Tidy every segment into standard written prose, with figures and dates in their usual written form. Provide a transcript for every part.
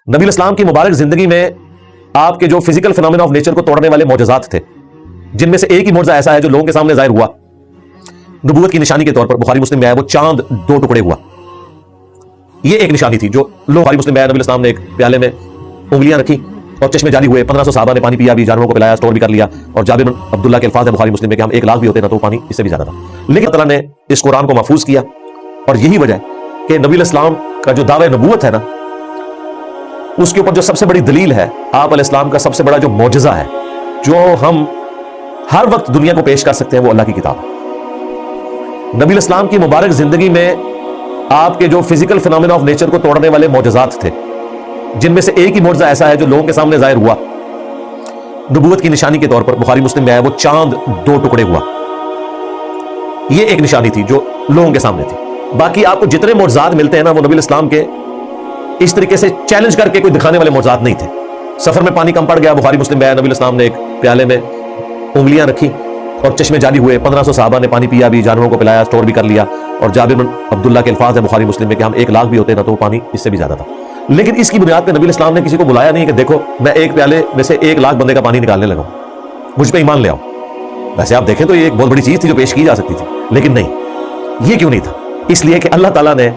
नबी इस्लाम की मुबारक जिंदगी में आपके जो फिजिकल फिनोमेना ऑफ नेचर को तोड़ने वाले मौजज़ात थे, जिनमें से एक ही मौजज़ा ऐसा है जो लोगों के सामने जाहिर हुआ नबूवत की निशानी के तौर पर, बुखारी मुस्लिम में आया, वो चांद दो टुकड़े हुआ। ये एक निशानी थी जो बुखारी मुस्लिम में आया। नबी इस्लाम ने एक प्याले में उंगलियां रखी और चश्मे जारी हुए, 1500 सहाबा ने पानी पिया भी, जानवरों को पिलाया, स्टोर भी कर लिया। और जाबिर बिन अब्दुल्लाह के अल्फाज है बुखारी मुस्लिम में कि हम 1 लाख भी होते ना तो पानी इससे भी ज्यादा था। लेकिन अल्लाह ने इस कुरान को महफूज किया और यही वजह है कि नबी इस्लाम का जो दावा नबूवत है ना, उसके ऊपर जो सबसे बड़ी दलील है, आप अलैहिस्सलाम का सबसे बड़ा जो मौजज़ा है, जो हम हर वक्त दुनिया को पेश कर सकते हैं, वो अल्लाह की किताब है। नबी इस्लाम की मुबारक जिंदगी में आपके जो फिजिकल फिनोमेना ऑफ नेचर को तोड़ने वाले मौजज़ात थे, जिनमें से एक ही मौजज़ा ऐसा है जो लोगों के सामने जाहिर हुआ नबूवत की निशानी के तौर पर, बुखारी मुस्लिम में आया, वो चांद दो टुकड़े हुआ। ये एक निशानी थी जो लोगों के सामने थी। बाकी आपको जितने मौजज़ात मिलते हैं ना, वो नबी इस्लाम के इस तरीके से चैलेंज करके कोई दिखाने वाले मौजज़ात नहीं थे। सफर में पानी कम पड़ गया, बुखारी मुस्लिम में आया, नबी इस्लाम ने एक प्याले में उंगलियां रखी और चश्मे जारी हुए, 1500 सहाबा ने पानी पिया भी, जानवरों को पिलाया, स्टोर भी कर लिया। और जाबिर बिन अब्दुल्लाह के अल्फाज है बुखारी मुस्लिम में कि हम 1 लाख भी होते ना तो पानी इससे भी ज्यादा था। लेकिन इसकी बुनियाद पे नबी इस्लाम ने किसी को बुलाया नहीं कि देखो मैं एक प्याले में से 1 लाख बंदे का पानी निकालने लगा, मुझ पे ईमान ले आओ। वैसे आप देखें तो ये एक बहुत बड़ी चीज थी जो पेश की जा सकती थी, लेकिन नहीं, ये क्यों नहीं था? इसलिए कि अल्लाह ताला ने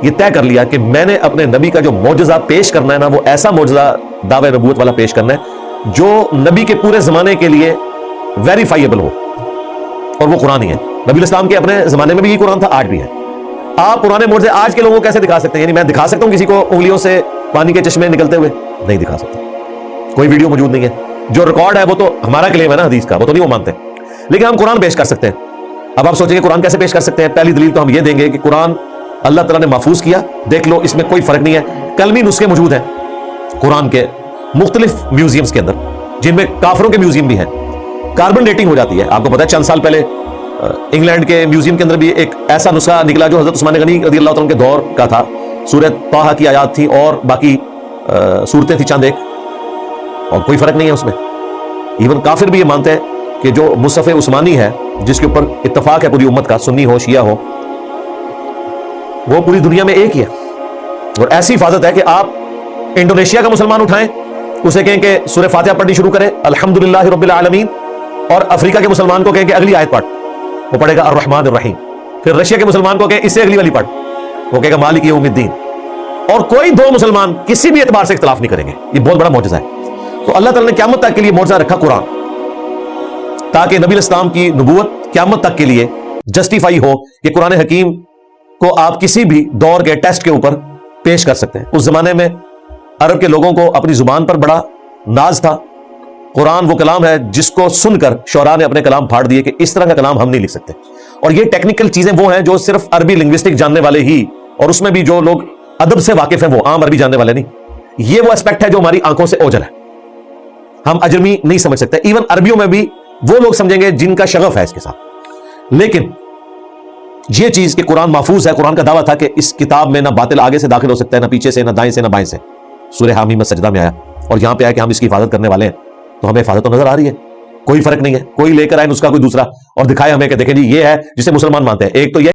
ये तय कर लिया कि मैंने अपने नबी का जो मौजज़ा पेश करना है ना, वो ऐसा मौजज़ा दावे नबूवत वाला पेश करना है जो नबी के पूरे जमाने के लिए वेरीफाइएबल हो, और वो कुरान ही है। नबी इस्लाम के अपने जमाने में भी ये कुरान था, आज भी है। आप पुराने मौजज़े आज के लोगों को कैसे दिखा सकते हैं? यानी मैं दिखा सकता हूं किसी को उंगलियों से पानी के चश्मे निकलते हुए? नहीं दिखा सकता, कोई वीडियो मौजूद नहीं है। जो रिकॉर्ड है वो तो हमारा क्लेम है ना हदीस का, वो तो नहीं वो मानते, लेकिन हम कुरान पेश कर सकते हैं। अब आप सोचेंगे कुरान कैसे पेश कर सकते हैं? पहली दलील तो हम ये देंगे कि कुरान अल्लाह ताला ने महफूज किया, देख लो, इसमें कोई फर्क नहीं है। कलमी नुस्खे मौजूद हैं कुरान के मुख्तलिफ म्यूजियम्स के अंदर, जिनमें काफरों के म्यूजियम भी हैं। कार्बन डेटिंग हो जाती है। आपको पता है चंद साल पहले इंग्लैंड के म्यूजियम के अंदर भी एक ऐसा नुस्खा निकला जो हजरत उस्मान गनी रज़ी अल्लाह तआला के दौर का था। सूरह ताहा की आयात थी और बाकी सूरतें थी चंद एक, और कोई फर्क नहीं है उसमें। इवन काफिर भी ये मानते हैं कि जो मुसहफ़ उस्मानी है, जिसके ऊपर इत्तफाक है पूरी उम्मत का, सुन्नी हो शिया हो, वो पूरी दुनिया में एक ही है। और ऐसी हिफाजत है कि आप इंडोनेशिया का मुसलमान उठाएं, उसे कहें कि सूरह फातिहा पढ़नी शुरू करें, अल्हम्दुलिल्लाहि रब्बिल आलमीन, और अफ्रीका के मुसलमान को कहें कि अगली आयत पढ़, वो पढ़ेगा अर्रहमान अर्रहीम। फिर रशिया के मुसलमान को कहें इससे अगली वाली पढ़, वो कहेगा मालिक यौमिद्दीन। और कोई दो मुसलमान किसी भी एतबार से इख्तिलाफ नहीं करेंगे। ये बहुत बड़ा मौजज़ा है। तो अल्लाह ताला ने क़यामत तक के लिए मौजज़ा रखा कुरान, ताकि नबी इस्लाम की नबूवत क़यामत तक के लिए जस्टिफाई हो कि कुरान हकीम को आप किसी भी दौर के टेस्ट के ऊपर पेश कर सकते हैं। उस जमाने में अरब के लोगों को अपनी जुबान पर बड़ा नाज था। कुरान वो कलाम है जिसको सुनकर शौरा ने अपने कलाम फाड़ दिए कि इस तरह का कलाम हम नहीं लिख सकते। और ये टेक्निकल चीजें वो हैं जो सिर्फ अरबी लिंग्विस्टिक जानने वाले ही, और उसमें भी जो लोग अदब से वाकिफ हैं, वो आम अरबी जानने वाले नहीं। ये वो एस्पेक्ट है जो हमारी आंखों से ओझल है, हम अजमी नहीं समझ सकते। इवन अरबियों में भी वो लोग समझेंगे जिनका शगफ है इसके साथ। लेकिन ये चीज कि कुरान महफूज है, कुरान का दावा था कि इस किताब में ना बातिल आगे से दाखिल हो सकता है, ना पीछे से, ना दाएं से, ना बाएं से। सूरह हामी में सजदा में आया, और यहां पे आया कि हम इसकी हिफाजत करने वाले हैं, तो हमें हिफाजत तो नजर आ रही है। कोई फर्क नहीं है, कोई लेकर आए नुस्खा कोई दूसरा और दिखाए हमें कि देखें जी ये है जिसे मुसलमान मानते हैं। एक तो ये